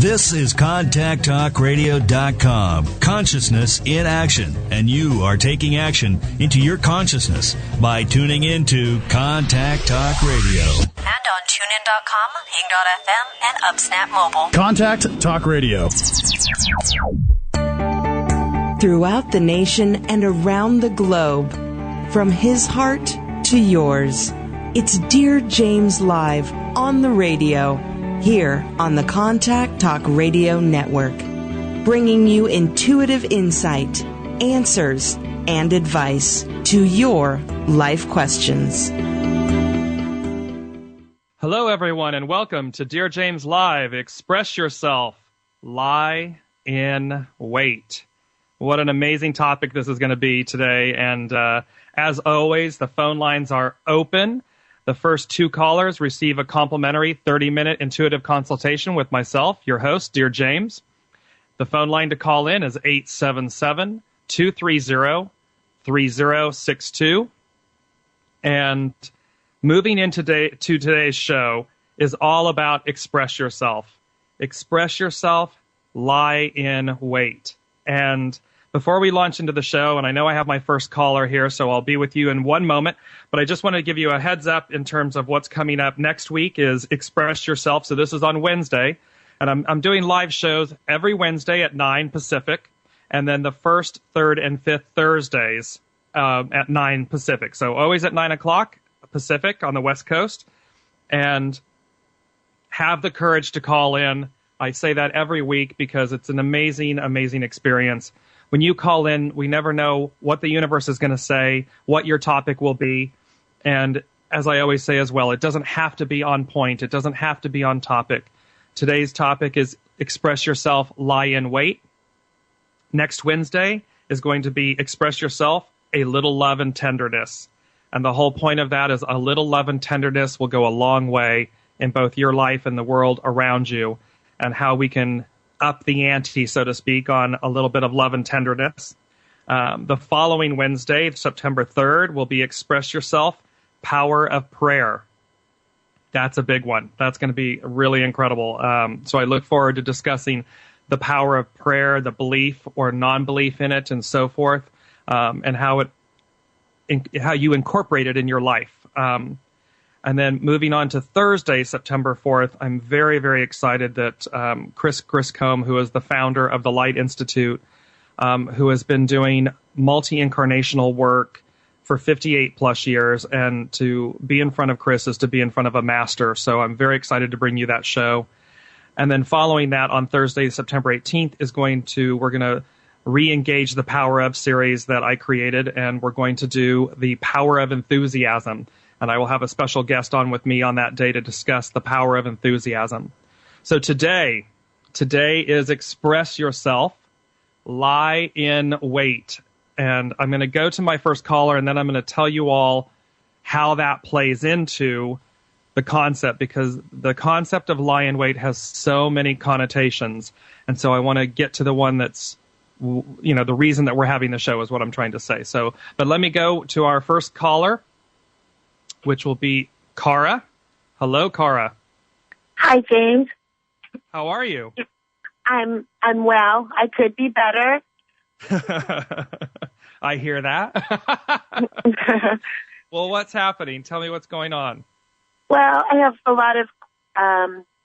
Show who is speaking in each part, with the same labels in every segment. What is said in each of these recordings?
Speaker 1: This is ContactTalkRadio.com. Consciousness in action. And you are taking action into your consciousness by tuning into Contact Talk Radio.
Speaker 2: And on TuneIn.com, Hing.fm, and UpSnap Mobile.
Speaker 3: Contact Talk Radio.
Speaker 4: Throughout the nation and around the globe, from his heart to yours, it's Dear James Live on the radio, here on the Contact Talk Radio Network, bringing you intuitive insight, answers, and advice to your life questions.
Speaker 5: Hello, everyone, and welcome to Dear James Live. Express yourself. Lie in wait. What an amazing topic this is going to be today. And as always, the phone lines are open. The first two callers receive a complimentary 30-minute intuitive consultation with myself, your host, Dear James. The phone line to call in is 877-230-3062. And moving into today's show is all about express yourself. Express yourself, lie in wait. And before we launch into the show, and I know I have my first caller here, so I'll be with you in one moment, but I just want to give you a heads up in terms of what's coming up next week is Express Yourself. So this is on Wednesday, and I'm doing live shows every Wednesday at 9 Pacific, and then the first, third, and fifth Thursdays at 9 Pacific. So always at 9 o'clock Pacific on the West Coast, and have the courage to call in. I say that every week because it's an amazing, amazing experience. When you call in, we never know what the universe is going to say, what your topic will be. And as I always say as well, it doesn't have to be on point. It doesn't have to be on topic. Today's topic is express yourself, lie in wait. Next Wednesday is going to be express yourself, a little love and tenderness. And the whole point of that is a little love and tenderness will go a long way in both your life and the world around you, and how we can up the ante, so to speak, on a little bit of love and tenderness. The following Wednesday, September 3rd, will be Express Yourself, Power of Prayer. That's a big one. That's going to be really incredible. So I look forward to discussing the power of prayer, the belief or non-belief in it, and so forth, and how you incorporate it in your life. And then moving on to Thursday, September 4th, I'm very, very excited that Chris Griscombe, who is the founder of the Light Institute, who has been doing multi-incarnational work for 58 plus years, and to be in front of Chris is to be in front of a master. So I'm very excited to bring you that show. And then following that on Thursday, September 18th, we're going to re-engage the Power Of series that I created, and we're going to do the Power of Enthusiasm. And I will have a special guest on with me on that day to discuss the power of enthusiasm. So today is Express Yourself, Lie in Wait. And I'm going to go to my first caller, and then I'm going to tell you all how that plays into the concept, because the concept of lie in wait has so many connotations. And so I want to get to the one that's, the reason that we're having the show is what I'm trying to say. So, but let me go to our first caller, which will be Cara. Hello, Cara.
Speaker 6: Hi, James.
Speaker 5: How are you?
Speaker 6: I'm well. I could be better.
Speaker 5: I hear that. Well, what's happening? Tell me what's going on.
Speaker 6: Well, I have a lot of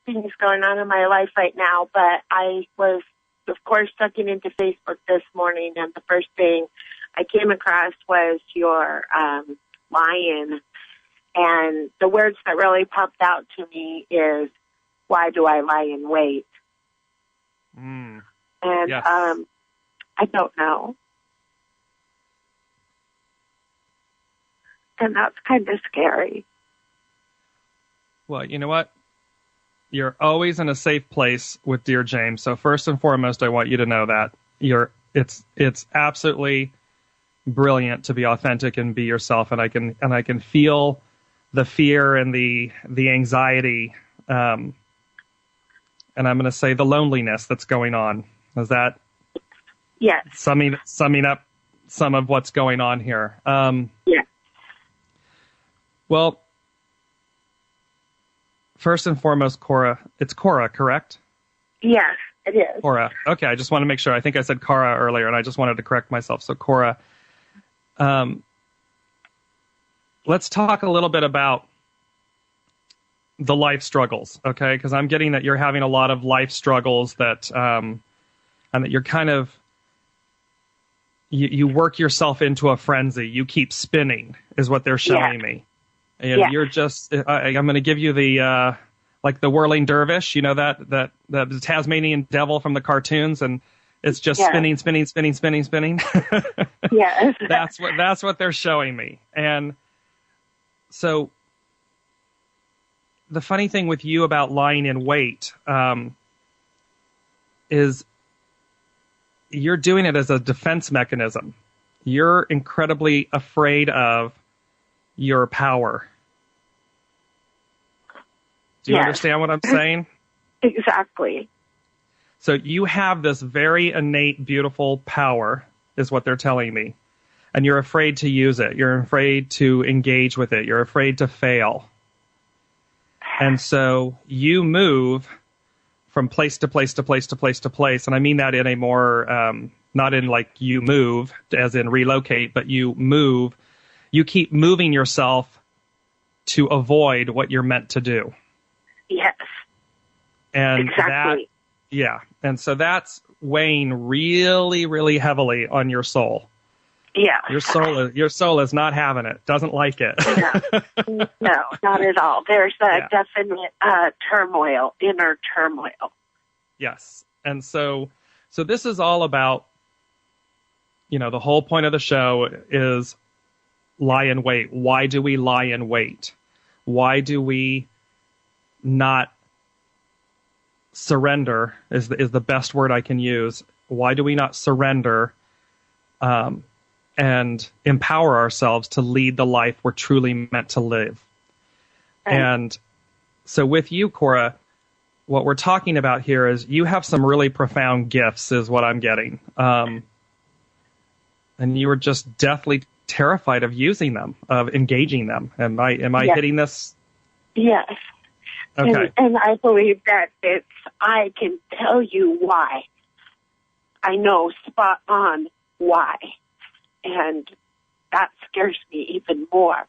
Speaker 6: things going on in my life right now, but I was, of course, checking into Facebook this morning, and the first thing I came across was your lie-in. And the words that really popped out to me is, why do I lie in wait? And
Speaker 5: yes.
Speaker 6: I don't know. And that's kind of scary.
Speaker 5: Well, you know what? You're always in a safe place with Dear James. So first and foremost, I want you to know that it's absolutely brilliant to be authentic and be yourself. And I can feel the fear and the anxiety, and I'm going to say the loneliness that's going on. Is that
Speaker 6: yes.
Speaker 5: summing up some of what's going on here?
Speaker 6: Yes.
Speaker 5: Well, first and foremost, Cora, it's Cora, correct?
Speaker 6: Yes, it is.
Speaker 5: Cora. Okay, I just want to make sure. I think I said Cara earlier, and I just wanted to correct myself. So Cora, let's talk a little bit about the life struggles, okay? Because I'm getting that you're having a lot of life struggles that, and that you're kind of, you work yourself into a frenzy. You keep spinning, is what they're showing me. And you're just, I'm going to give you the, like the whirling dervish, you know, that Tasmanian devil from the cartoons, and it's just spinning.
Speaker 6: Yes.
Speaker 5: That's what they're showing me. And so the funny thing with you about lying in wait, is you're doing it as a defense mechanism. You're incredibly afraid of your power. Do you understand what I'm saying?
Speaker 6: Exactly.
Speaker 5: So you have this very innate, beautiful power, is what they're telling me. And you're afraid to use it. You're afraid to engage with it. You're afraid to fail. And so you move from place to place to place to place to place. And I mean that in a more, not in like you move, as in relocate, but you move. You keep moving yourself to avoid what you're meant to do.
Speaker 6: Yes.
Speaker 5: And
Speaker 6: exactly.
Speaker 5: And so that's weighing really, really heavily on your soul.
Speaker 6: Yeah.
Speaker 5: Your soul is not having it. Doesn't like it.
Speaker 6: No, not at all. There's a definite turmoil, inner turmoil.
Speaker 5: Yes. And so this is all about, you know, the whole point of the show is lie in wait. Why do we lie in wait? Why do we not surrender is the best word I can use. Why do we not surrender and empower ourselves to lead the life we're truly meant to live? Right. And so with you, Cora, what we're talking about here is you have some really profound gifts, is what I'm getting. And you were just deathly terrified of using them, of engaging them. Am I hitting this?
Speaker 6: Yes.
Speaker 5: Okay.
Speaker 6: And I believe that I can tell you why. I know spot on why. And that scares me even more.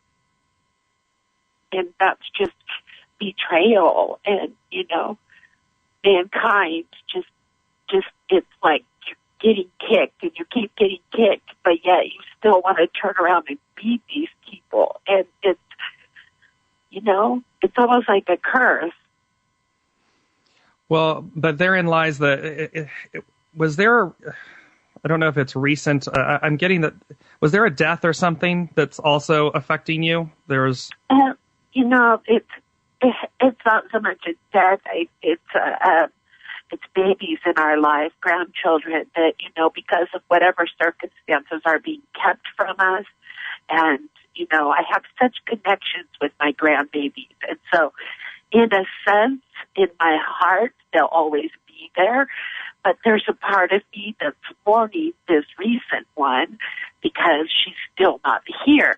Speaker 6: And that's just betrayal. And, you know, mankind just it's like you're getting kicked and you keep getting kicked, but yet you still want to turn around and beat these people. And it's, you know, it's almost like a curse.
Speaker 5: Well, but therein lies was there, I don't know if it's recent, I'm getting that, was there a death or something that's also affecting you? There's...
Speaker 6: you know, it's not so much a death, it's babies in our life, grandchildren that, you know, because of whatever circumstances are being kept from us. And, you know, I have such connections with my grandbabies. And so, in a sense, in my heart, they'll always be there. But there's a part of me that's mourning this recent one because she's still not here.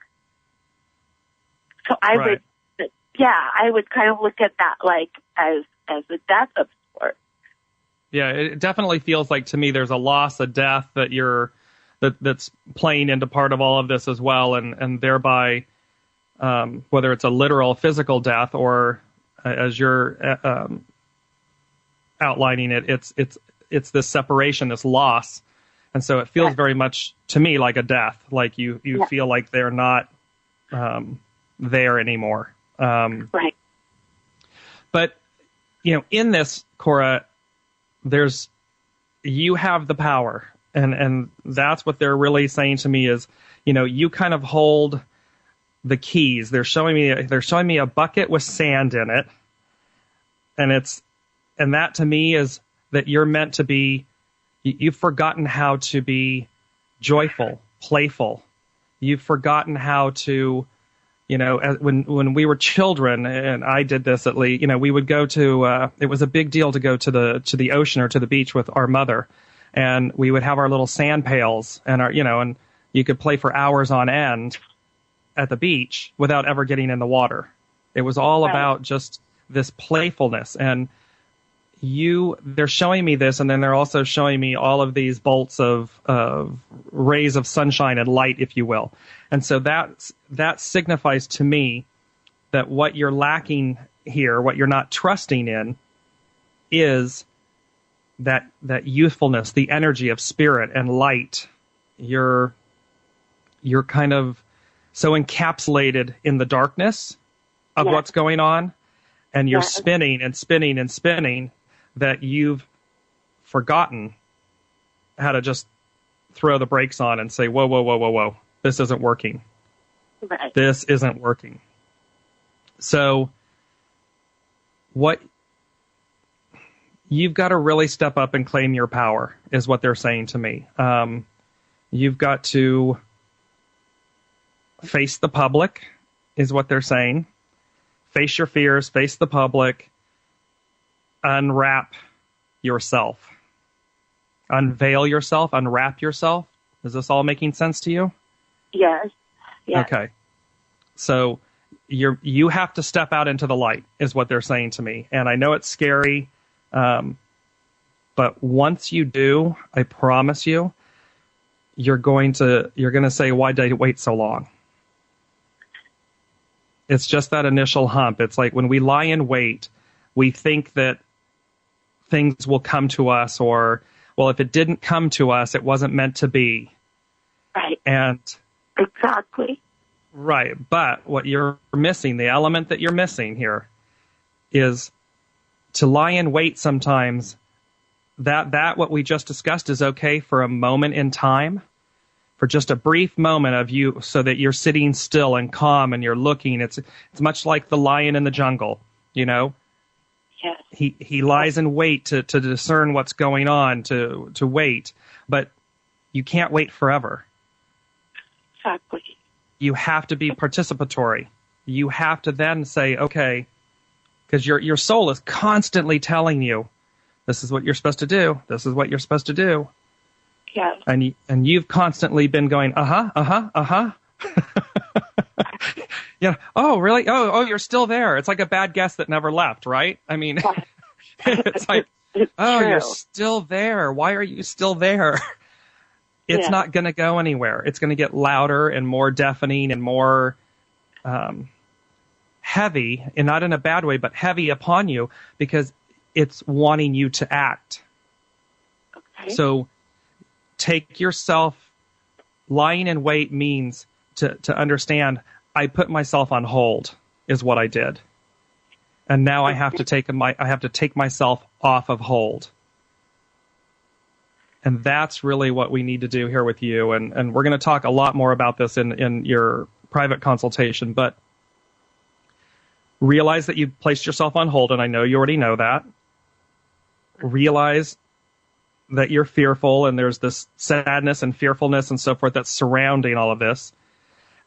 Speaker 6: So I would kind of look at that like as a death of sorts.
Speaker 5: Yeah, it definitely feels like to me there's a loss, a death that's playing into part of all of this as well, and thereby, whether it's a literal physical death or as you're outlining it, it's this separation, this loss, and so it feels very much to me like a death. Like you feel like they're not there anymore.
Speaker 6: Right.
Speaker 5: But you know, in this, Cora, you have the power. And that's what they're really saying to me is, you know, you kind of hold the keys. They're showing me a bucket with sand in it. And that to me is that you're meant to be, you've forgotten how to be joyful, playful. You've forgotten how to, you know, when we were children, and I did this at least, you know, we would go to, it was a big deal to go to the ocean or to the beach with our mother. And we would have our little sand pails and and you could play for hours on end at the beach without ever getting in the water. It was all about just this playfulness. And, they're showing me this, and then they're also showing me all of these bolts of rays of sunshine and light, if you will. And so that signifies to me that what you're lacking here, what you're not trusting in, is that youthfulness, the energy of spirit and light. You're kind of so encapsulated in the darkness of what's going on, and you're spinning and spinning and spinning, that you've forgotten how to just throw the brakes on and say, whoa, whoa, whoa, whoa, whoa, this isn't working.
Speaker 6: Right.
Speaker 5: This isn't working. So what you've got to really step up and claim your power is what they're saying to me. You've got to face the public is what they're saying. Face your fears, face the public, unwrap yourself. Unveil yourself, unwrap yourself. Is this all making sense to you?
Speaker 6: Yes.
Speaker 5: Okay. So you have to step out into the light is what they're saying to me. And I know it's scary, but once you do, I promise you, you're going to say, why did I wait so long? It's just that initial hump. It's like when we lie in wait, we think that things will come to us, or, well, if it didn't come to us, it wasn't meant to be.
Speaker 6: Right.
Speaker 5: And
Speaker 6: exactly.
Speaker 5: Right. But what you're missing, the element that you're missing here, is to lie in wait sometimes. That what we just discussed is okay for a moment in time, for just a brief moment of you, so that you're sitting still and calm and you're looking. It's much like the lion in the jungle, you know?
Speaker 6: Yes.
Speaker 5: He lies in wait to discern what's going on, to wait. But you can't wait forever.
Speaker 6: Exactly.
Speaker 5: You have to be participatory. You have to then say, okay, because your soul is constantly telling you, this is what you're supposed to do. This is what you're supposed to do.
Speaker 6: Yes.
Speaker 5: And you've constantly been going, you know, oh, really? Oh, you're still there. It's like a bad guest that never left, right? I mean, it's like, oh,
Speaker 6: true.
Speaker 5: You're still there. Why are you still there? It's not going to go anywhere. It's going to get louder and more deafening and more heavy, and not in a bad way, but heavy upon you, because it's wanting you to act.
Speaker 6: Okay.
Speaker 5: So take yourself, lying in wait means to understand, I put myself on hold is what I did. And now I have to take myself off of hold. And that's really what we need to do here with you. And we're going to talk a lot more about this in your private consultation. But realize that you placed yourself on hold, and I know you already know that. Realize that you're fearful, and there's this sadness and fearfulness and so forth that's surrounding all of this.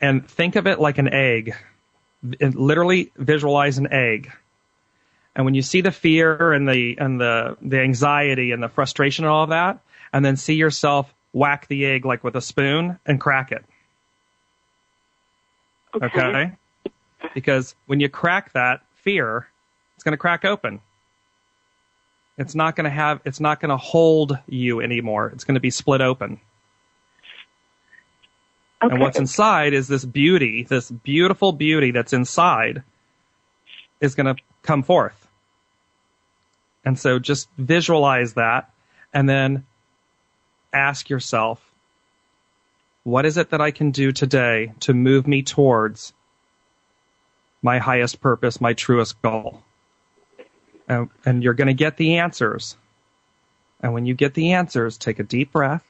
Speaker 5: And think of it like an egg. And literally visualize an egg. And when you see the fear and the anxiety and the frustration and all of that, and then see yourself whack the egg like with a spoon and crack it. Okay? Because when you crack that fear, it's going to crack open. It's not going to hold you anymore. It's going to be split open. Okay. And what's inside is this beauty, this beautiful beauty that's inside is going to come forth. And so just visualize that, and then ask yourself, what is it that I can do today to move me towards my highest purpose, my truest goal? And you're going to get the answers. And when you get the answers, take a deep breath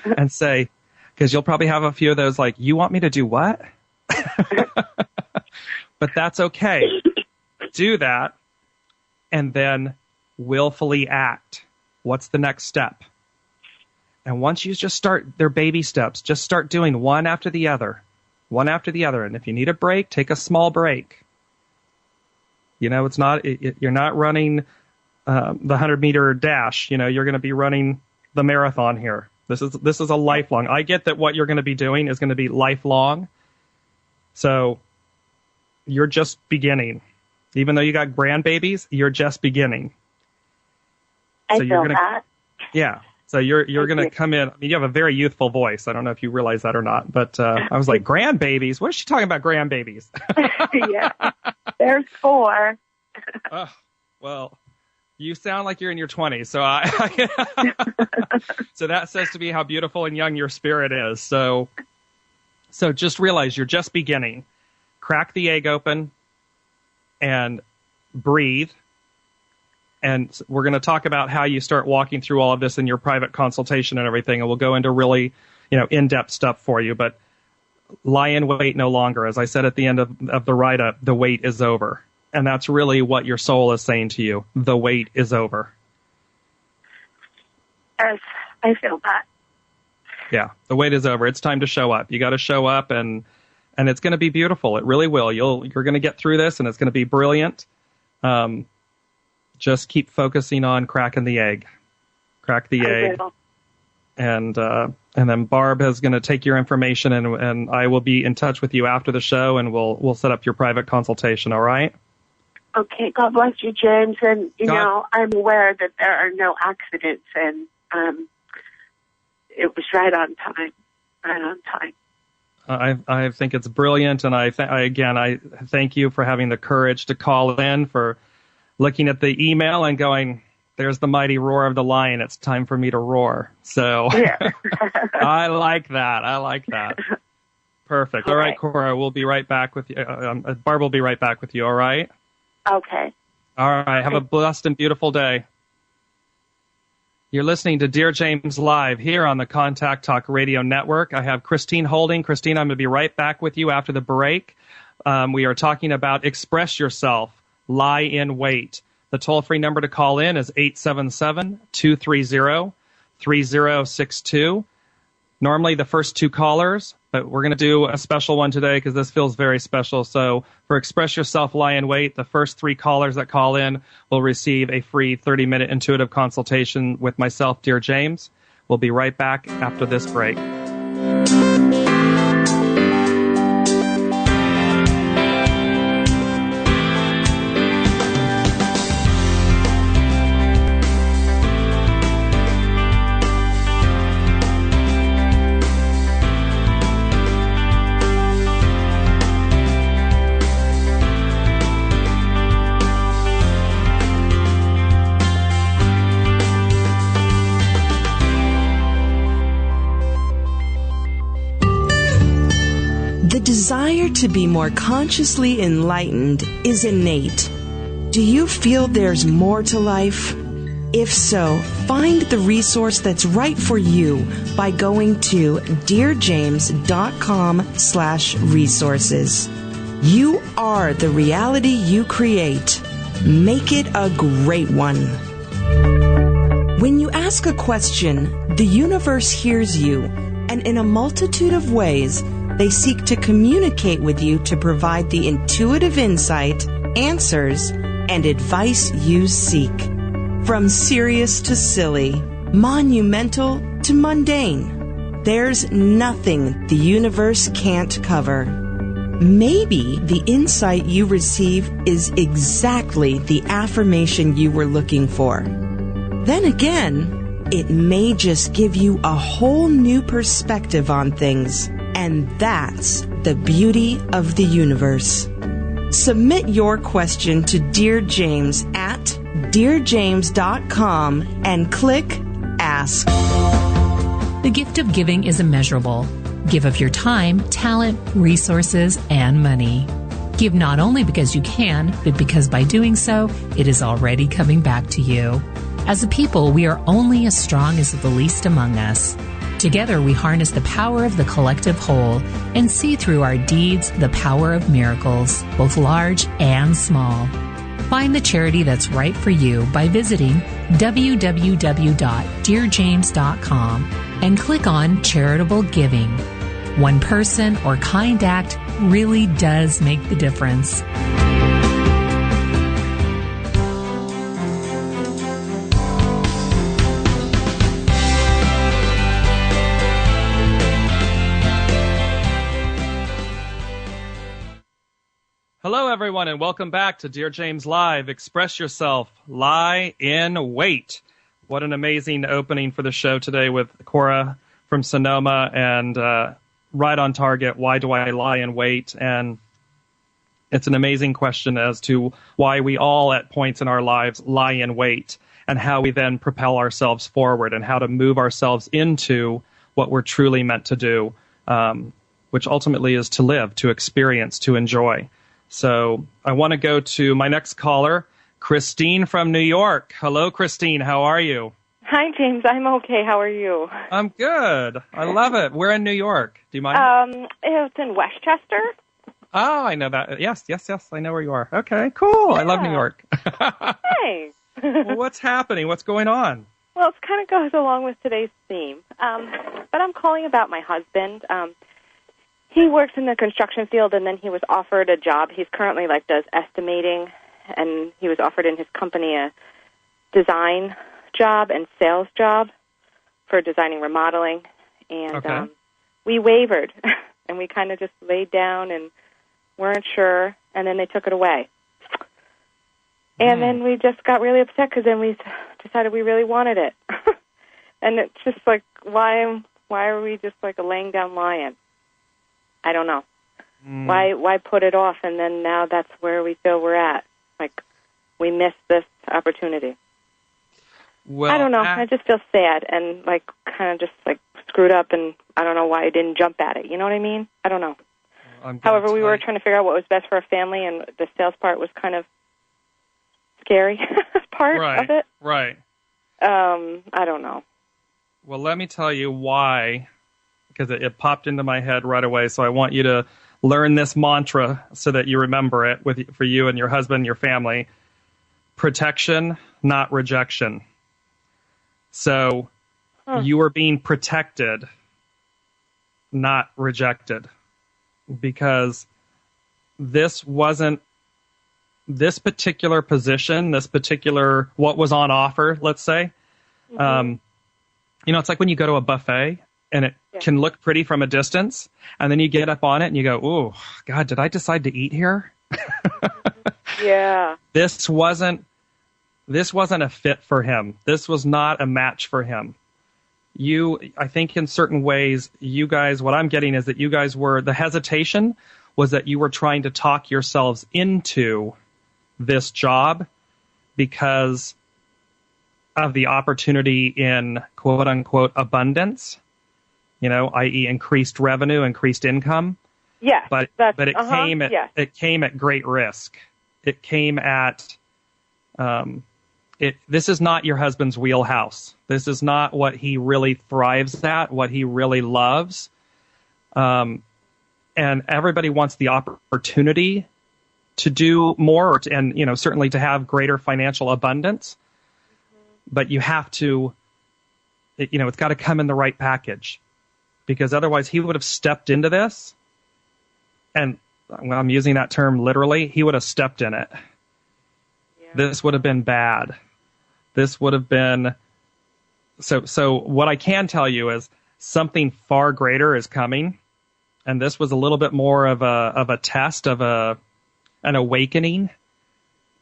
Speaker 5: and say, because you'll probably have a few of those like, you want me to do what? But that's okay. Do that, and then willfully act. What's the next step? And once you just start, they're baby steps, just start doing one after the other. And if you need a break, take a small break. You know, it's not, you're not running the 100-meter dash. You know, you're going to be running the marathon here. This is a lifelong. I get that what you're going to be doing is going to be lifelong. So you're just beginning. Even though you got grandbabies, you're just beginning.
Speaker 6: I feel that.
Speaker 5: Yeah. So you're going to come in. I mean, you have a very youthful voice. I don't know if you realize that or not, but I was like, grandbabies? What is she talking about, grandbabies?
Speaker 6: Yeah. There's 4.
Speaker 5: Well, you sound like you're in your 20s. So so that says to me how beautiful and young your spirit is. So just realize you're just beginning. Crack the egg open and breathe. And we're going to talk about how you start walking through all of this in your private consultation and everything. And we'll go into really, in-depth stuff for you. But lie in wait no longer. As I said at the end of the write-up, the wait is over. And that's really what your soul is saying to you. The wait is over.
Speaker 6: Yes, I feel that.
Speaker 5: Yeah, the wait is over. It's time to show up. You got to show up, and it's going to be beautiful. It really will. You're going to get through this, and it's going to be brilliant. Just keep focusing on cracking the egg. Crack the egg.
Speaker 6: Will.
Speaker 5: And then Barb is going to take your information, and I will be in touch with you after the show, and we'll set up your private consultation, all right?
Speaker 6: Okay, God bless you, James. And, I'm aware that there are no accidents, and it was right on time. Right on time.
Speaker 5: I think it's brilliant, and I thank you for having the courage to call in, for looking at the email and going, there's the mighty roar of the lion. It's time for me to roar. So
Speaker 6: yeah.
Speaker 5: I like that. Perfect. All right, Cora, we'll be right back with you. Barb will be right back with you, all right?
Speaker 6: Okay.
Speaker 5: All right. Have a blessed and beautiful day. You're listening to Dear James Live here on the Contact Talk Radio Network. I have Christine holding. Christine, I'm going to be right back with you after the break. We are talking about express yourself, lie in wait. The toll-free number to call in is 877-230-3062. Normally the first 2 callers, but we're going to do a special one today because this feels very special. So for Express Yourself, Lie in Wait, the first 3 callers that call in will receive a free 30-minute intuitive consultation with myself, Dear James. We'll be right back after this break.
Speaker 4: The desire to be more consciously enlightened is innate. Do you feel there's more to life? If so, find the resource that's right for you by going to DearJames.com/resources. You are the reality you create. Make it a great one. When you ask a question, the universe hears you, and in a multitude of ways, they seek to communicate with you to provide the intuitive insight, answers, and advice you seek. From serious to silly, monumental to mundane, there's nothing the universe can't cover. Maybe the insight you receive is exactly the affirmation you were looking for. Then again, it may just give you a whole new perspective on things. And that's the beauty of the universe. Submit your question to Dear James at DearJames.com and click Ask.
Speaker 3: The gift of giving is immeasurable. Give of your time, talent, resources, and money. Give not only because you can, but because by doing so, it is already coming back to you. As a people, we are only as strong as the least among us. Together, we harness the power of the collective whole and see through our deeds the power of miracles, both large and small. Find the charity that's right for you by visiting www.dearjames.com and click on Charitable Giving. One person or kind act really does make the difference.
Speaker 5: Hello, everyone, and welcome back to Dear James Live. Express yourself. Lie in wait. What an amazing opening for the show today with Cora from Sonoma and right on target. Why do I lie in wait? And it's an amazing question as to why we all at points in our lives lie in wait and how we then propel ourselves forward and how to move ourselves into what we're truly meant to do, which ultimately is to live, to experience, to enjoy. So I want to go to my next caller, Christine from New York. Hello, Christine. How are you?
Speaker 7: Hi, James. I'm okay. How are you?
Speaker 5: I'm good. I love it. We're in New York. Do you mind?
Speaker 7: It's in Westchester.
Speaker 5: Oh, I know that. Yes. I know where you are. Okay, cool. Yeah. I love New York.
Speaker 7: Hey.
Speaker 5: Well, what's happening? What's going on?
Speaker 7: Well, it kind of goes along with today's theme. But I'm calling about my husband. He works in the construction field, and then he was offered a job. He's currently, does estimating, and he was offered in his company a design job and sales job for designing remodeling. And we wavered, and we kind of just laid down and weren't sure, and then they took it away. And then we just got really upset because then we decided we really wanted it. And it's just why are we just a laying down lion? I don't know. Why put it off? And then now that's where we feel we're at. We missed this opportunity.
Speaker 5: Well,
Speaker 7: I don't know. I just feel sad and kind of just screwed up, and I don't know why I didn't jump at it. You know what I mean? I don't know. However, we were trying to figure out what was best for our family, and the sales part was kind of scary part of it.
Speaker 5: Right.
Speaker 7: I don't know.
Speaker 5: Well, let me tell you why, because it popped into my head right away. So I want you to learn this mantra so that you remember it for you and your husband, your family. Protection, not rejection. So you were being protected, not rejected, because this particular position, what was on offer, let's say, it's like when you go to a buffet and it can look pretty from a distance, and then you get up on it and you go, "Oh, God, did I decide to eat here?"
Speaker 7: Yeah.
Speaker 5: This wasn't a fit for him. This was not a match for him. I think in certain ways, you guys, what I'm getting is that you guys the hesitation was that you were trying to talk yourselves into this job because of the opportunity in quote unquote abundance, i.e. increased revenue, increased income.
Speaker 7: Yeah.
Speaker 5: But it came at great risk. It came at, this is not your husband's wheelhouse. This is not what he really thrives at, what he really loves. And everybody wants the opportunity to do more and certainly to have greater financial abundance. But you have to, it's got to come in the right package, because otherwise he would have stepped into this. And when I'm using that term literally, he would have stepped in it. Yeah. This would have been bad. This would have been, so what I can tell you is something far greater is coming. And this was a little bit more of a test of an awakening,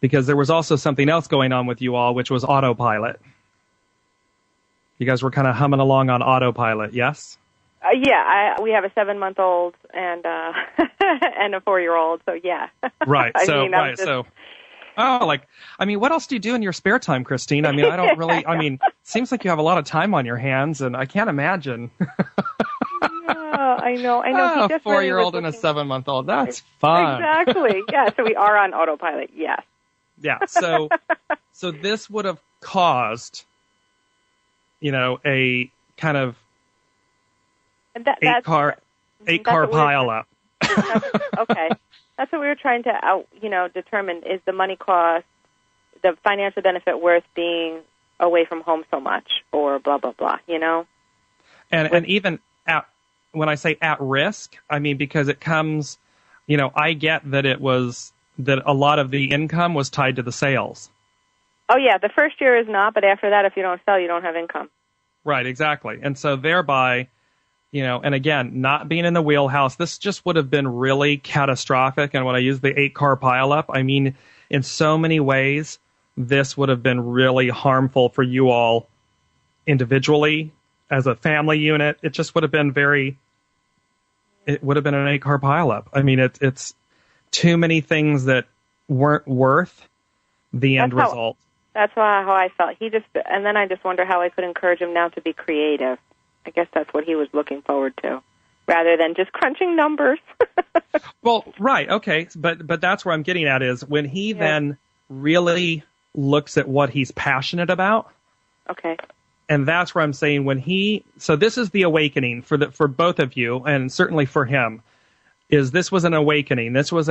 Speaker 5: because there was also something else going on with you all, which was autopilot. You guys were kind of humming along on autopilot, yes?
Speaker 7: We have a 7-month-old and and a 4-year-old, so yeah.
Speaker 5: Right. What else do you do in your spare time, Christine? I don't really. Seems like you have a lot of time on your hands, and I can't imagine.
Speaker 7: Yeah, I know.
Speaker 5: A 4-year-old and a 7-month-old. That's fun.
Speaker 7: Exactly. Yeah. So we are on autopilot. Yes.
Speaker 5: Yeah. So this would have caused, a kind of eight car pile up.
Speaker 7: Okay. That's what we were trying to determine, is the money cost, the financial benefit worth being away from home so much, or blah, blah, blah, And
Speaker 5: even when I say at risk, because it comes, I get that that a lot of the income was tied to the sales.
Speaker 7: Oh, yeah. The first year is not, but after that, if you don't sell, you don't have income.
Speaker 5: Right, exactly. And so thereby, And again, not being in the wheelhouse, this just would have been really catastrophic. And when I use the 8-car pileup, I mean, in so many ways, this would have been really harmful for you all individually, as a family unit. It just would have been it would have been an 8-car pileup. I mean, it's too many things that weren't worth the end result.
Speaker 7: That's how I felt. And then I just wonder how I could encourage him now to be creative. I guess that's what he was looking forward to, rather than just crunching numbers.
Speaker 5: Well, right, okay, but that's where I'm getting at is when he then really looks at what he's passionate about. Okay. And that's where I'm saying so this is the awakening for both of you, and certainly for him, is this was an awakening. This was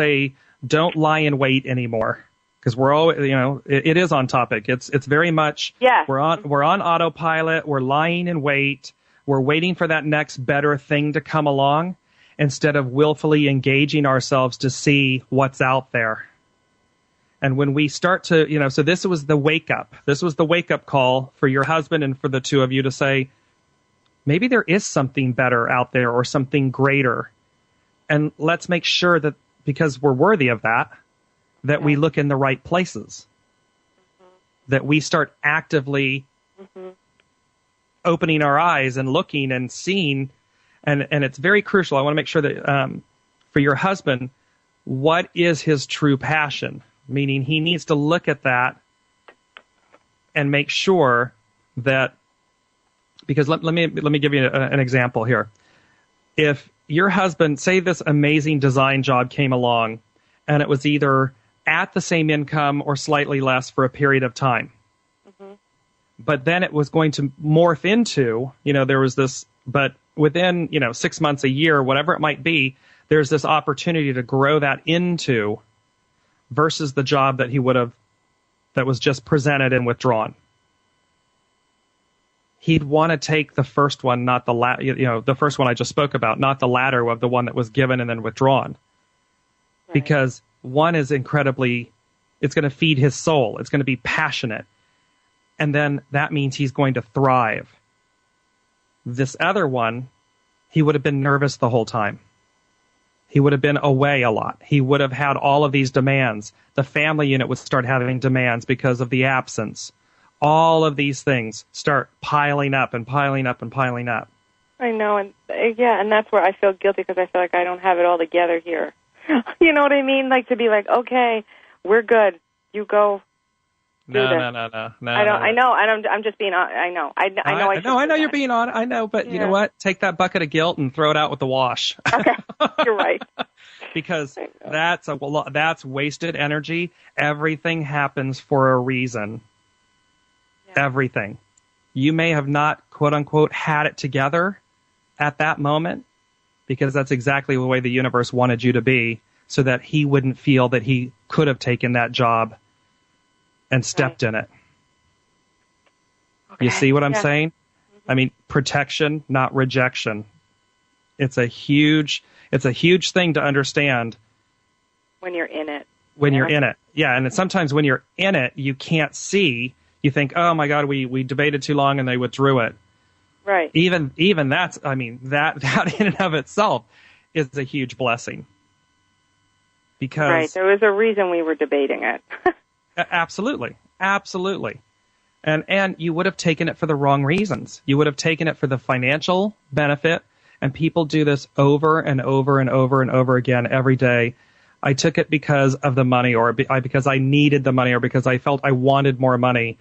Speaker 5: don't lie in wait anymore. Because we're all, it is on topic. It's very much, we're on autopilot. We're lying in wait. We're waiting for that next better thing to come along instead of willfully engaging ourselves to see what's out there. And when we start to, so this was the wake up. This was the wake up call for your husband and for the two of you to say, maybe there is something better out there or something greater. And let's make sure that because we're worthy of that we look in the right places, that we start actively opening our eyes and looking and seeing. And it's very crucial. I want to make sure that for your husband, what is his true passion? Meaning he needs to look at that and make sure that, because let me give you an example here. If your husband, say this amazing design job came along and it was either at the same income or slightly less for a period of time, but then it was going to morph into, there was this, but within, 6 months, a year, whatever it might be, there's this opportunity to grow that into versus the job that that was just presented and withdrawn. He'd want to take the first one, not the first one I just spoke about, not the latter of the one that was given and then withdrawn. Right. Because one is it's going to feed his soul. It's going to be passionate. And then that means he's going to thrive. This other one, he would have been nervous the whole time. He would have been away a lot. He would have had all of these demands. The family unit would start having demands because of the absence. All of these things start piling up and piling up and piling up.
Speaker 7: I know, and that's where I feel guilty because I feel like I don't have it all together here. You know what I mean? Like to be like, okay, we're good. You go. No. I know. I'm just being. I know. I know
Speaker 5: you're being on. I know, but you know what? Take that bucket of guilt and throw it out with the wash.
Speaker 7: Okay, you're right.
Speaker 5: Because that's wasted energy. Everything happens for a reason. Yeah. Everything. You may have not, quote unquote, had it together at that moment, because that's exactly the way the universe wanted you to be, so that he wouldn't feel that he could have taken that job and stepped in it. Okay. You see what I'm saying? Mm-hmm. I mean, protection, not rejection. It's a huge thing to understand.
Speaker 7: When you're in it.
Speaker 5: You're in it. Yeah, and sometimes when you're in it, you can't see. You think, oh my God, we debated too long and they withdrew it.
Speaker 7: Right.
Speaker 5: Even that's, I mean, that in and of itself is a huge blessing. Because
Speaker 7: right, there was a reason we were debating it.
Speaker 5: Absolutely. And you would have taken it for the wrong reasons. You would have taken it for the financial benefit, and people do this over and over and over and over again every day. I took it because of the money, or because I needed the money, or because I felt I wanted more money.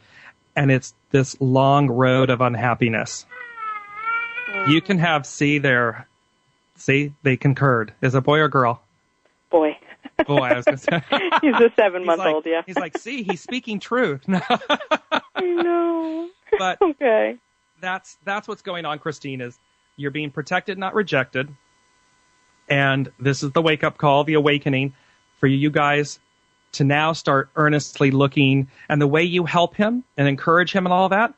Speaker 5: And it's this long road of unhappipiness. You can have they concurred. Is it a boy or girl?
Speaker 7: Boy.
Speaker 5: Boy, I was going to say.
Speaker 7: He's a 7-month-old, yeah.
Speaker 5: He's like, see, he's speaking truth.
Speaker 7: I know.
Speaker 5: But
Speaker 7: okay.
Speaker 5: That's what's going on, Christine, is you're being protected, not rejected. And this is the wake-up call, the awakening for you guys to now start earnestly looking. And the way you help him and encourage him and all that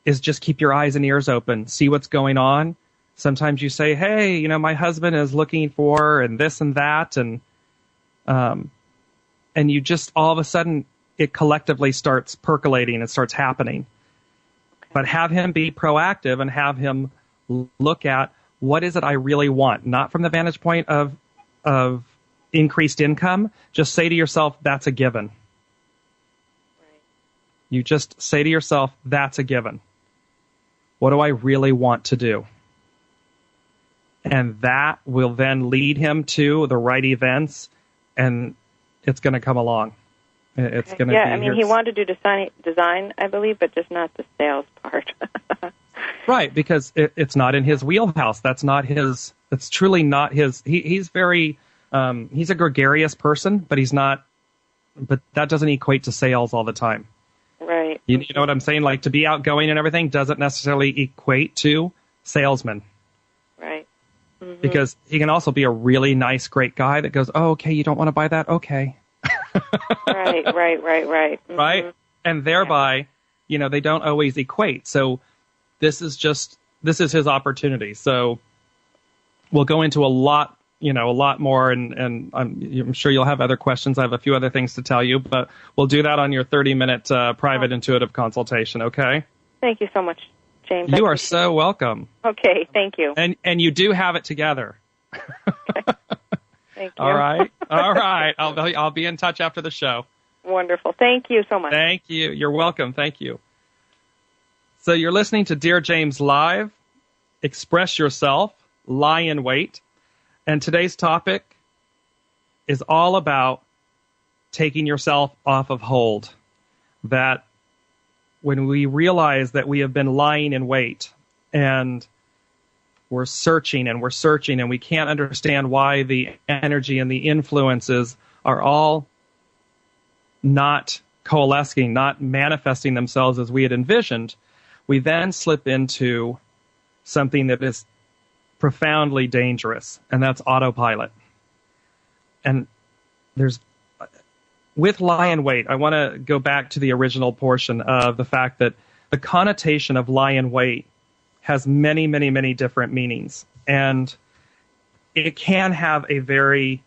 Speaker 5: is just keep your eyes and ears open. See what's going on. Sometimes you say, hey, my husband is looking for and this and that. And you just all of a sudden it collectively starts percolating. It starts happening. But have him be proactive and have him look at what is it I really want? Not from the vantage point of increased income. Just say to yourself, that's a given.
Speaker 7: Right.
Speaker 5: You just say to yourself, that's a given. What do I really want to do? And that will then lead him to the right events, and it's going to come along. It's going to
Speaker 7: yeah,
Speaker 5: be
Speaker 7: I mean, he wanted to do design, I believe, but just not the sales part.
Speaker 5: Right, because it's not in his wheelhouse. That's not his. It's truly not his. He's very. He's a gregarious person, but he's not. But that doesn't equate to sales all the time.
Speaker 7: Right.
Speaker 5: You know what I'm saying? Like, to be outgoing and everything doesn't necessarily equate to salesman.
Speaker 7: Right. Mm-hmm.
Speaker 5: Because he can also be a really nice, great guy that goes, "Oh, okay, you don't want to buy that? Okay."
Speaker 7: Right. Mm-hmm.
Speaker 5: Right? And thereby, they don't always equate. So this is his opportunity. So we'll go into a lot more, and I'm sure you'll have other questions. I have a few other things to tell you, but we'll do that on your 30-minute private intuitive consultation, okay?
Speaker 7: Thank you so much, James.
Speaker 5: You are so welcome.
Speaker 7: Okay, thank you.
Speaker 5: And you do have it together.
Speaker 7: Okay. Thank you.
Speaker 5: All right. I'll be in touch after the show.
Speaker 7: Wonderful. Thank you so much.
Speaker 5: Thank you. You're welcome. Thank you. So you're listening to Dear James Live. Express yourself. Lie in wait. And today's topic is all about taking yourself off of hold. That when we realize that we have been lying in wait and we're searching and we can't understand why the energy and the influences are all not coalescing, not manifesting themselves as we had envisioned, we then slip into something that is profoundly dangerous, and that's autopilot. And with lie in wait, I want to go back to the original portion of the fact that the connotation of lie in wait has many, many, many different meanings. And it can have a very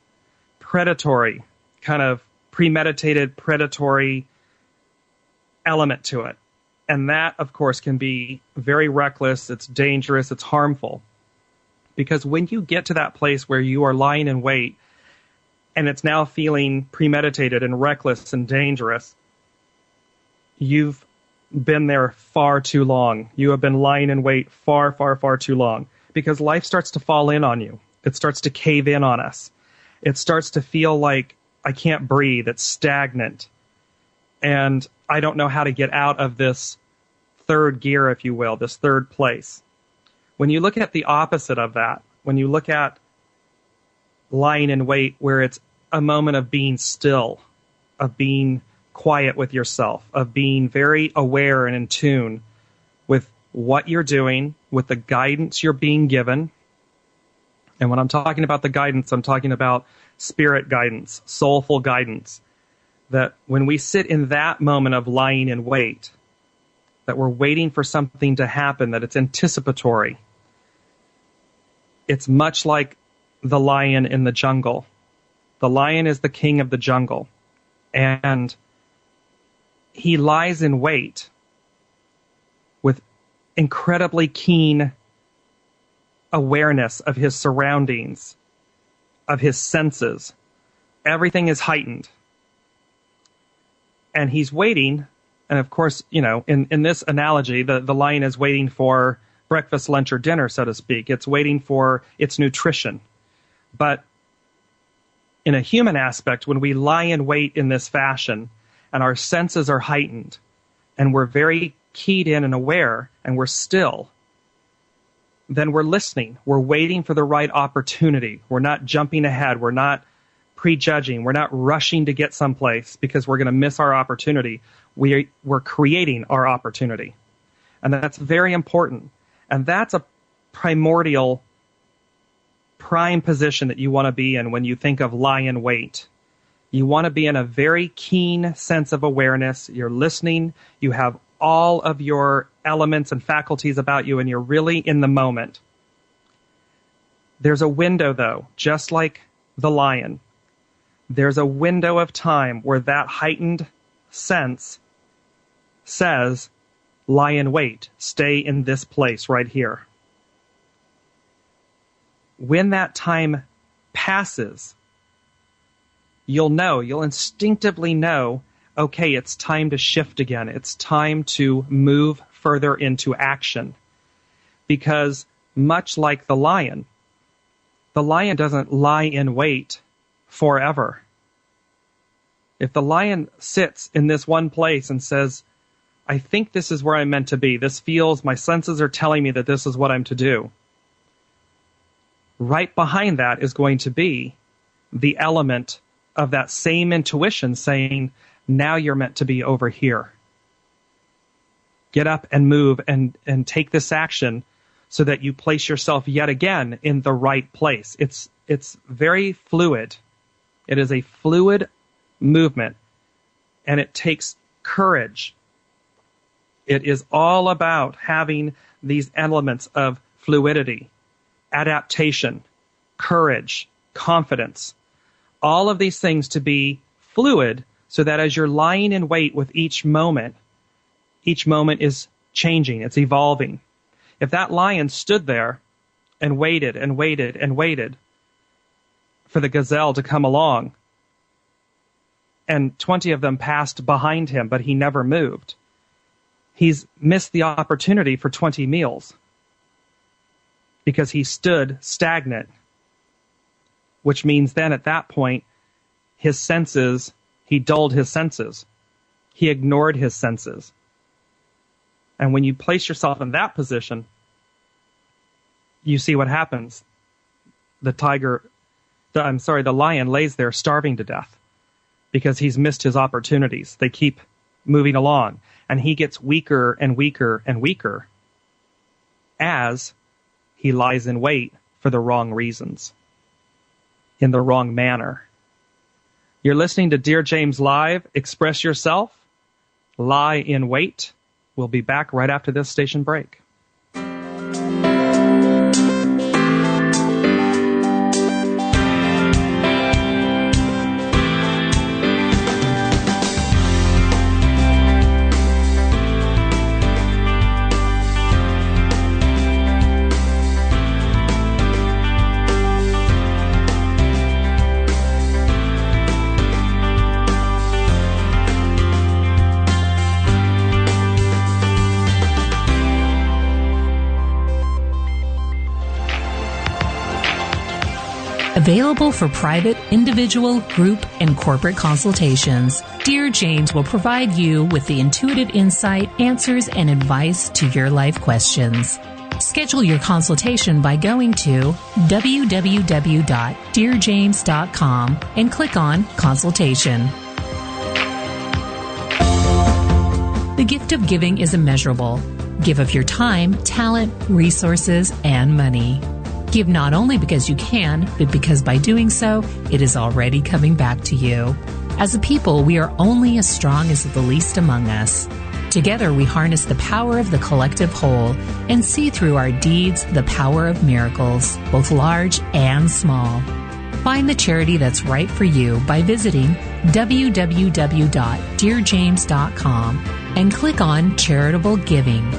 Speaker 5: predatory, kind of premeditated, predatory element to it. And that, of course, can be very reckless, it's dangerous, it's harmful. Because when you get to that place where you are lying in wait and it's now feeling premeditated and reckless and dangerous, you've been there far too long. You have been lying in wait far, far, far too long. Because life starts to fall in on you. It starts to cave in on us. It starts to feel like I can't breathe. It's stagnant. And I don't know how to get out of this third gear, if you will, this third place. When you look at the opposite of that, when you look at lying in wait where it's a moment of being still, of being quiet with yourself, of being very aware and in tune with what you're doing, with the guidance you're being given. And when I'm talking about the guidance, I'm talking about spirit guidance, soulful guidance. That when we sit in that moment of lying in wait, that we're waiting for something to happen, that it's anticipatory. It's much like the lion in the jungle. The lion is the king of the jungle. And he lies in wait with incredibly keen awareness of his surroundings, of his senses. Everything is heightened. And he's waiting, and of course, in this analogy, the lion is waiting for breakfast, lunch, or dinner, so to speak. It's waiting for its nutrition. But in a human aspect, when we lie in wait in this fashion, and our senses are heightened, and we're very keyed in and aware, and we're still, then we're listening. We're waiting for the right opportunity. We're not jumping ahead. We're not prejudging. We're not rushing to get someplace because we're going to miss our opportunity. We're creating our opportunity. And that's very important. And that's a primordial, prime position that you want to be in when you think of lie in wait. You want to be in a very keen sense of awareness. You're listening. You have all of your elements and faculties about you, and you're really in the moment. There's a window, though, just like the lion. There's a window of time where that heightened sense says, lie in wait, stay in this place right here. when that time passes, you'll instinctively know, okay, it's time to shift again. It's time to move further into action. Because much like the lion doesn't lie in wait forever. If the lion sits in this one place and says, I think this is where I'm meant to be, my senses are telling me that this is what I'm to do, right behind that is going to be the element of that same intuition saying, now you're meant to be over here. Get up and move and take this action so that you place yourself yet again in the right place. It's very fluid. It is a fluid movement, and it takes courage. It is all about having these elements of fluidity, adaptation, courage, confidence, all of these things to be fluid so that as you're lying in wait with each moment is changing, it's evolving. If that lion stood there and waited and waited and waited for the gazelle to come along, and 20 of them passed behind him, but he never moved, he's missed the opportunity for 20 meals because he stood stagnant, which means then at that point, he dulled his senses. He ignored his senses. And when you place yourself in that position, you see what happens. The lion lays there starving to death because he's missed his opportunities. They keep moving along, and he gets weaker and weaker and weaker as he lies in wait for the wrong reasons, in the wrong manner. You're listening to Dear James Live. Express yourself. Lie in wait. We'll be back right after this station break.
Speaker 3: Available for private, individual, group, and corporate consultations, Dear James will provide you with the intuitive insight, answers, and advice to your life questions. Schedule your consultation by going to www.dearjames.com and click on Consultation. The gift of giving is immeasurable. Give of your time, talent, resources, and money. Give not only because you can, but because by doing so, it is already coming back to you. As a people, we are only as strong as the least among us. Together, we harness the power of the collective whole and see through our deeds the power of miracles, both large and small. Find the charity that's right for you by visiting www.dearjames.com and click on Charitable Giving.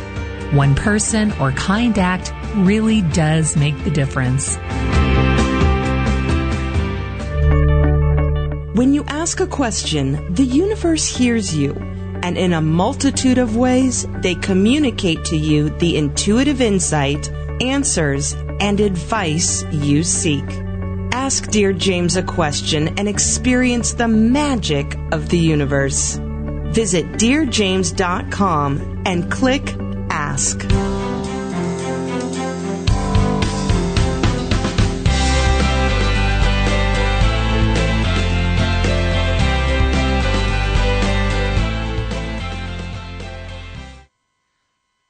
Speaker 3: One person or kind act really does make the difference.
Speaker 4: When you ask a question, the universe hears you, and in a multitude of ways, they communicate to you the intuitive insight, answers, and advice you seek. Ask Dear James a question and experience the magic of the universe. Visit DearJames.com and click Ask.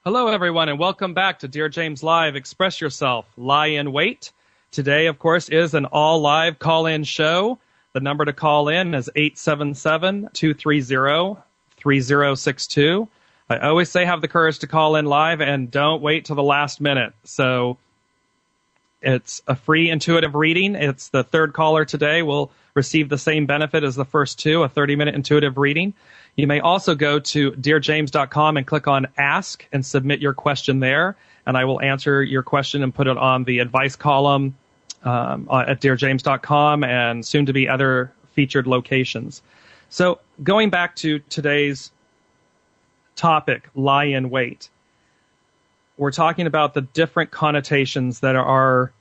Speaker 5: Hello, everyone, and welcome back to Dear James Live. Express yourself. Lie in wait. Today, of course, is an all-live call-in show. The number to call in is 877-230-3062. I always say have the courage to call in live and don't wait till the last minute. So it's a free intuitive reading. It's the third caller today will receive the same benefit as the first two, a 30-minute intuitive reading. You may also go to DearJames.com and click on Ask and submit your question there, and I will answer your question and put it on the advice column at DearJames.com and soon to be other featured locations. So going back to today's topic, lie in wait, we're talking about the different connotations that are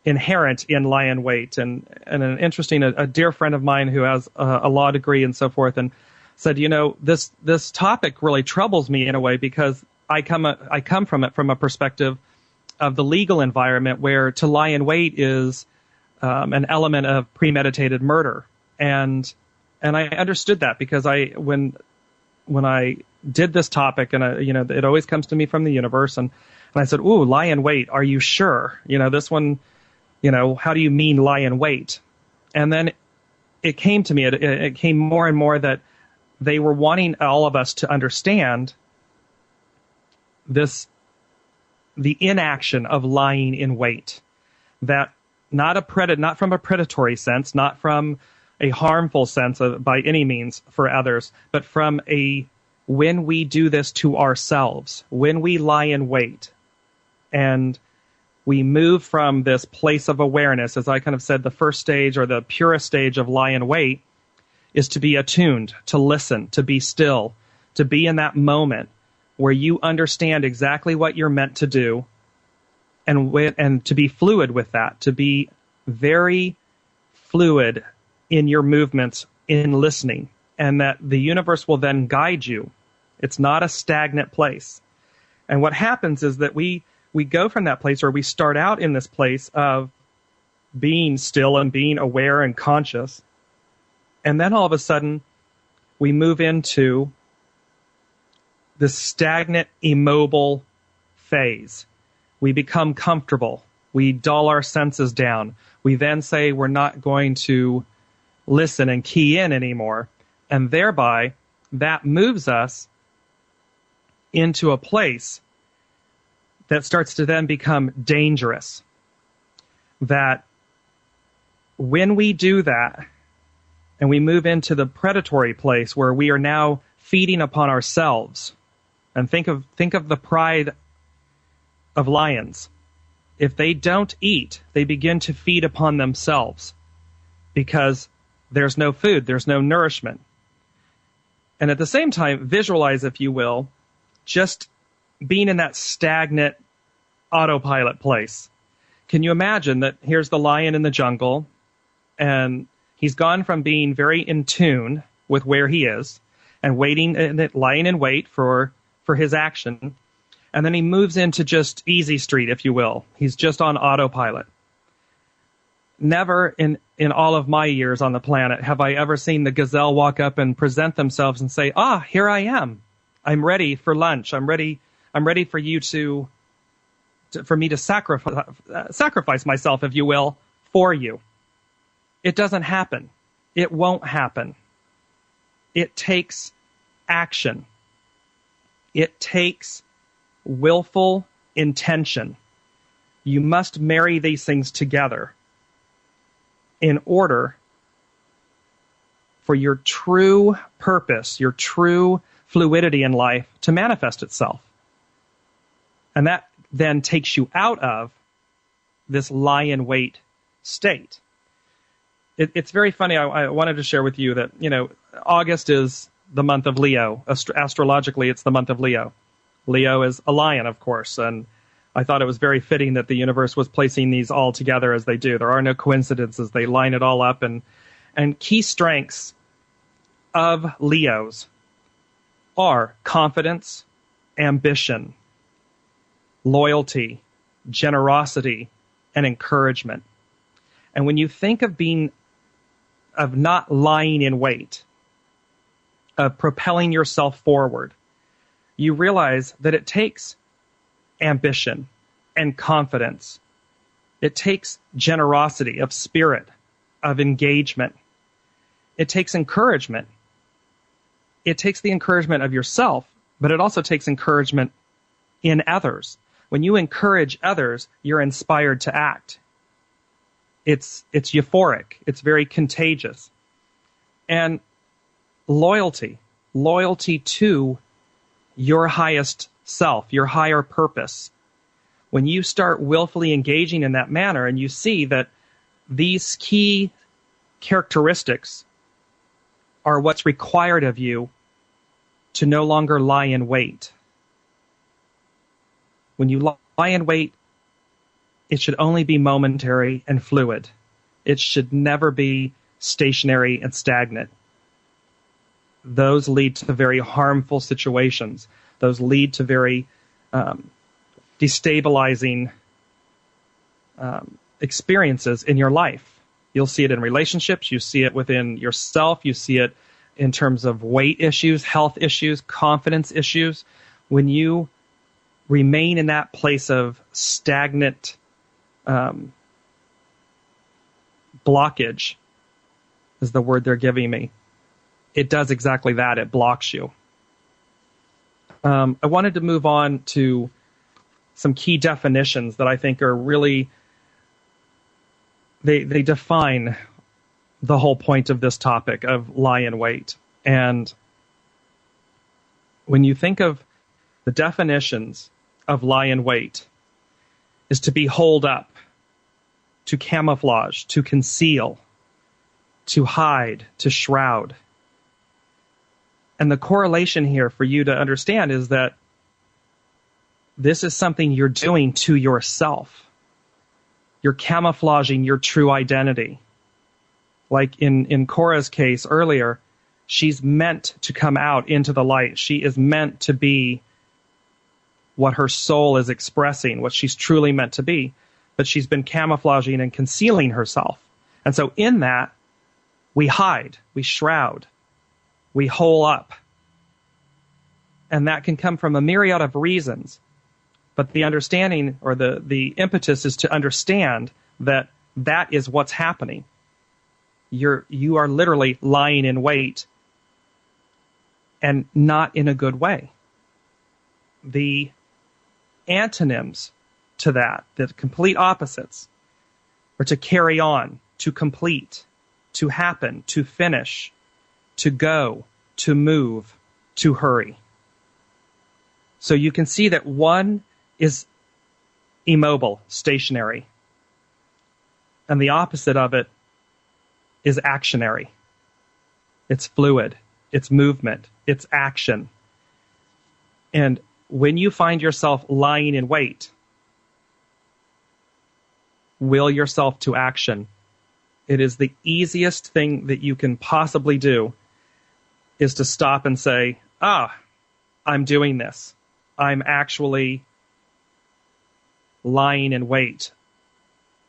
Speaker 5: inherent in lie in wait. And an interesting, a dear friend of mine who has a law degree and so forth, and said, this topic really troubles me in a way because I come from it from a perspective of the legal environment where to lie in wait is an element of premeditated murder. And I understood that because when I did this topic, and it always comes to me from the universe, and I said, "Ooh, lie in wait. Are you sure? This one, how do you mean lie in wait?" And then it came to me. It came more and more that they were wanting all of us to understand the inaction of lying in wait. That not from a predatory sense, not from a harmful sense by any means for others, but from when we do this to ourselves, when we lie in wait, and we move from this place of awareness, as I kind of said, the first stage or the purest stage of lie in wait is to be attuned, to listen, to be still, to be in that moment where you understand exactly what you're meant to do, and to be fluid with that, to be very fluid in your movements in listening, and that the universe will then guide you. It's not a stagnant place. And what happens is that we go from that place, or we start out in this place of being still and being aware and conscious, and then all of a sudden we move into this stagnant, immobile phase. We become comfortable. We dull our senses down. We then say we're not going to listen and key in anymore. And thereby, that moves us into a place that starts to then become dangerous. That when we do that, and we move into the predatory place where we are now feeding upon ourselves, and think of the pride of lions. If they don't eat, they begin to feed upon themselves because there's no food, there's no nourishment. And at the same time, visualize, if you will, just being in that stagnant autopilot place. Can you imagine that here's the lion in the jungle, and he's gone from being very in tune with where he is and waiting and lying in wait for his action, and then he moves into just easy street, if you will. He's just on autopilot. Never in all of my years on the planet have I ever seen the gazelle walk up and present themselves and say, here I am. I'm ready for lunch. I'm ready for you for me to sacrifice myself, if you will, for you. It doesn't happen. It won't happen. It takes action. It takes willful intention. You must marry these things together in order for your true purpose, your true fluidity in life to manifest itself. And that then takes you out of this lie in wait state. It's very funny. I wanted to share with you that, August is the month of Leo. Astrologically, it's the month of Leo. Leo is a lion, of course, and I thought it was very fitting that the universe was placing these all together as they do. There are no coincidences. They line it all up. And key strengths of Leos are confidence, ambition, loyalty, generosity, and encouragement. And when you think of not lying in wait, of propelling yourself forward, you realize that it takes ambition and confidence. It takes generosity of spirit, of engagement. It takes encouragement. It takes the encouragement of yourself, but it also takes encouragement in others. When you encourage others, you're inspired to act. It's euphoric. It's very contagious. And loyalty to your highest self, your higher purpose. When you start willfully engaging in that manner and you see that these key characteristics are what's required of you to no longer lie in wait. When you lie in wait, it should only be momentary and fluid. It should never be stationary and stagnant. Those lead to very harmful situations. Those lead to very destabilizing experiences in your life. You'll see it in relationships. You see it within yourself. You see it in terms of weight issues, health issues, confidence issues. When you remain in that place of stagnant blockage, is the word they're giving me, it does exactly that. It blocks you. I wanted to move on to some key definitions that I think are really, they define the whole point of this topic of lie in wait. And when you think of the definitions of lie in wait, is to be holed up, to camouflage, to conceal, to hide, to shroud. And the correlation here for you to understand is that this is something you're doing to yourself. You're camouflaging your true identity. Like in Cora's case earlier, she's meant to come out into the light. She is meant to be what her soul is expressing, what she's truly meant to be. But she's been camouflaging and concealing herself. And so in that, we hide, we shroud, we hole up. And that can come from a myriad of reasons. But the understanding or the impetus is to understand that that is what's happening. You are literally lying in wait, and not in a good way. The antonyms to that, the complete opposites, are to carry on, to complete, to happen, to finish, to go, to move, to hurry. So you can see that one is immobile, stationary, and the opposite of it is actionary. It's fluid, it's movement, it's action. And when you find yourself lying in wait, will yourself to action. It is the easiest thing that you can possibly do is to stop and say, I'm doing this. I'm actually lying in wait,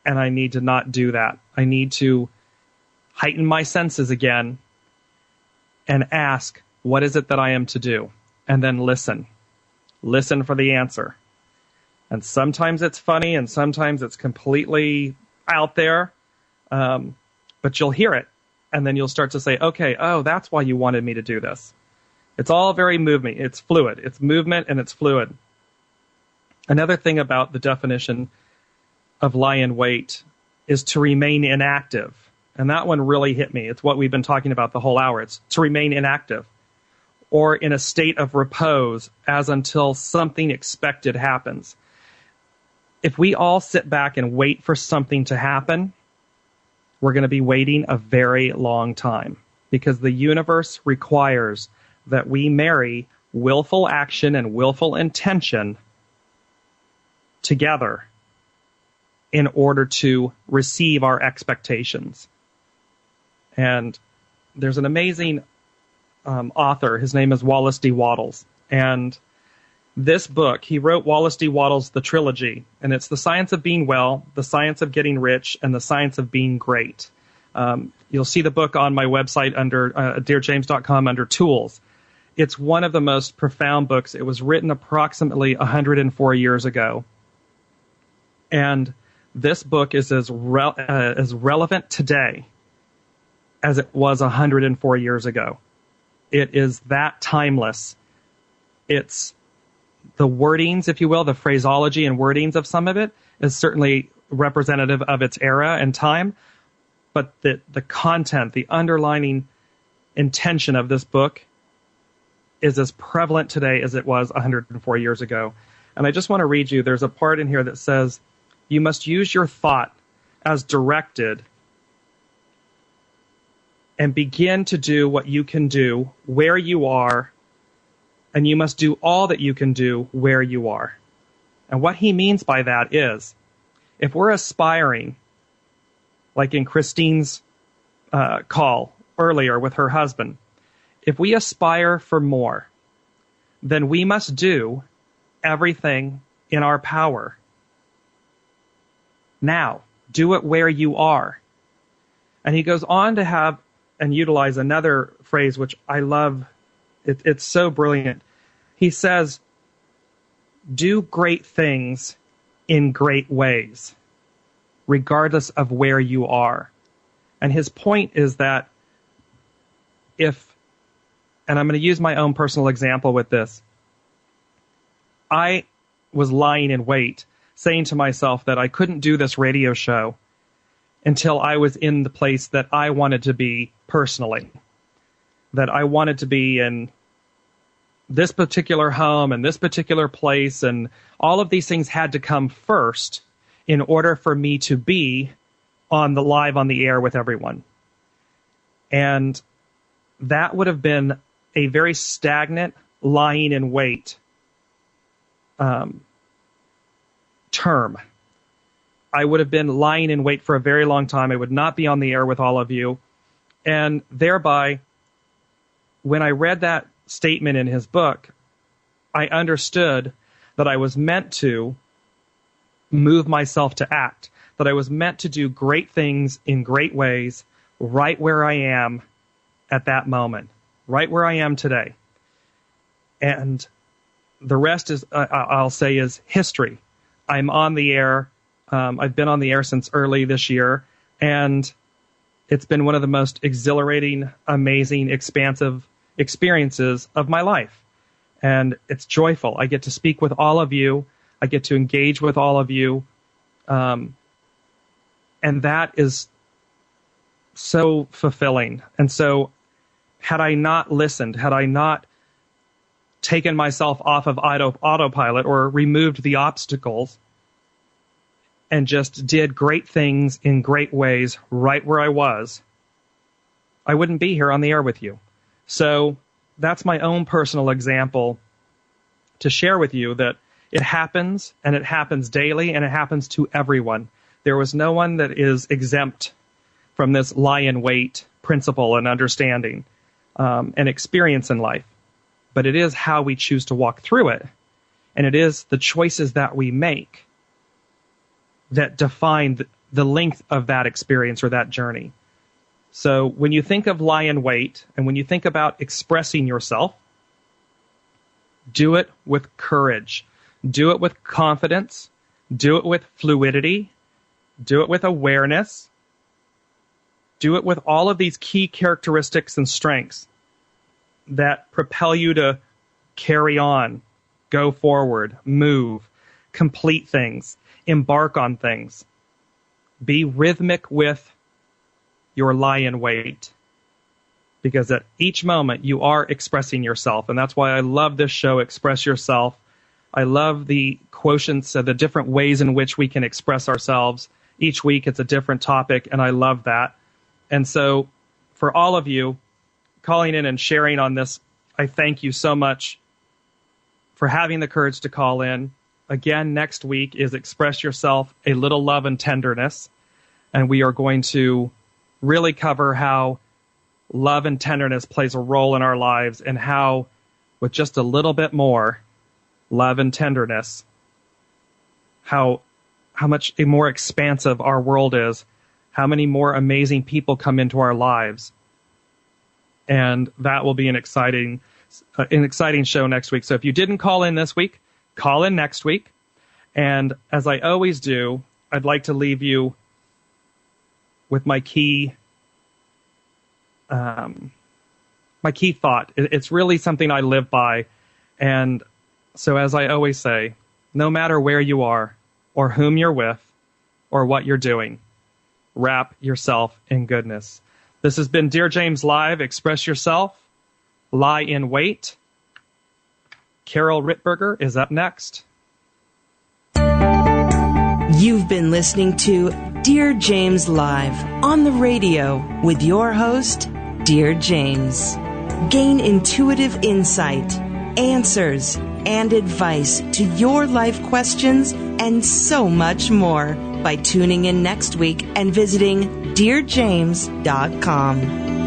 Speaker 5: and I need to not do that. I need to heighten my senses again and ask, what is it that I am to do? And then listen. Listen for the answer. And sometimes it's funny and sometimes it's completely out there, but you'll hear it. And then you'll start to say, okay, that's why you wanted me to do this. It's all very movement. It's fluid. It's movement and it's fluid. Another thing about the definition of lie in wait is to remain inactive. And that one really hit me. It's what we've been talking about the whole hour. It's to remain inactive or in a state of repose as until something expected happens. If we all sit back and wait for something to happen, we're going to be waiting a very long time because the universe requires that we marry willful action and willful intention together in order to receive our expectations. And there's an amazing author. His name is Wallace D. Wattles. And this book, he wrote Wallace D. Wattles' The Trilogy. And it's The Science of Being Well, The Science of Getting Rich, and The Science of Being Great. You'll see the book on my website under DearJames.com under Tools. It's one of the most profound books. It was written approximately 104 years ago. And this book is as relevant today as it was 104 years ago. It is that timeless. It's the wordings, if you will, the phraseology and wordings of some of it is certainly representative of its era and time. But the content, the underlining intention of this book is as prevalent today as it was 104 years ago. And I just want to read you, there's a part in here that says, you must use your thought as directed and begin to do what you can do where you are, and you must do all that you can do where you are. And what he means by that is, if we're aspiring, like in Christine's call earlier with her husband, if we aspire for more, then we must do everything in our power. Now, do it where you are. And he goes on to have and utilize another phrase which I love. It's so brilliant. He says, do great things in great ways, regardless of where you are. And his point is that and I'm going to use my own personal example with this, I was lying in wait, saying to myself that I couldn't do this radio show until I was in the place that I wanted to be personally, that I wanted to be in this particular home and this particular place, and all of these things had to come first in order for me to be live on the air with everyone. And that would have been a very stagnant lying in wait term. I would have been lying in wait for a very long time. I would not be on the air with all of you. And thereby, when I read that statement in his book, I understood that I was meant to move myself to act, that I was meant to do great things in great ways right where I am at that moment, right where I am today. And the rest is, I'll say, is history. I'm on the air. I've been on the air since early this year, and it's been one of the most exhilarating, amazing, expansive experiences of my life. And it's joyful. I get to speak with all of you. I get to engage with all of you. And that is so fulfilling. And so had I not listened, had I not taken myself off of autopilot or removed the obstacles and just did great things in great ways right where I was, I wouldn't be here on the air with you. So that's my own personal example to share with you, that it happens, and it happens daily, and it happens to everyone. There was no one that is exempt from this lie in wait principle and understanding and experience in life. But it is how we choose to walk through it. And it is the choices that we make that define the length of that experience or that journey. So when you think of lie in wait, and when you think about expressing yourself, do it with courage. Do it with confidence. Do it with fluidity. Do it with awareness. Do it with all of these key characteristics and strengths that propel you to carry on, go forward, move, complete things, embark on things. Be rhythmic with your lie in wait, because at each moment you are expressing yourself. And that's why I love this show, Express Yourself. I love the quotients of the different ways in which we can express ourselves. Each week it's a different topic, and I love that. And so for all of you calling in and sharing on this, I thank you so much for having the courage to call in. Again, next week is Express Yourself, a Little Love and Tenderness. And we are going to really cover how love and tenderness plays a role in our lives, and how with just a little bit more love and tenderness, how much more expansive our world is, how many more amazing people come into our lives. And that will be an exciting show next week. So if you didn't call in this week, call in next week. And as I always do, I'd like to leave you with my key thought. It's really something I live by. And so as I always say, no matter where you are or whom you're with or what you're doing, wrap yourself in goodness. This has been Dear James Live. Express yourself. Lie in wait. Carol Rittberger is up next.
Speaker 4: You've been listening to Dear James Live on the radio with your host, Dear James. Gain intuitive insight, answers, and advice to your life questions and so much more by tuning in next week and visiting DearJames.com.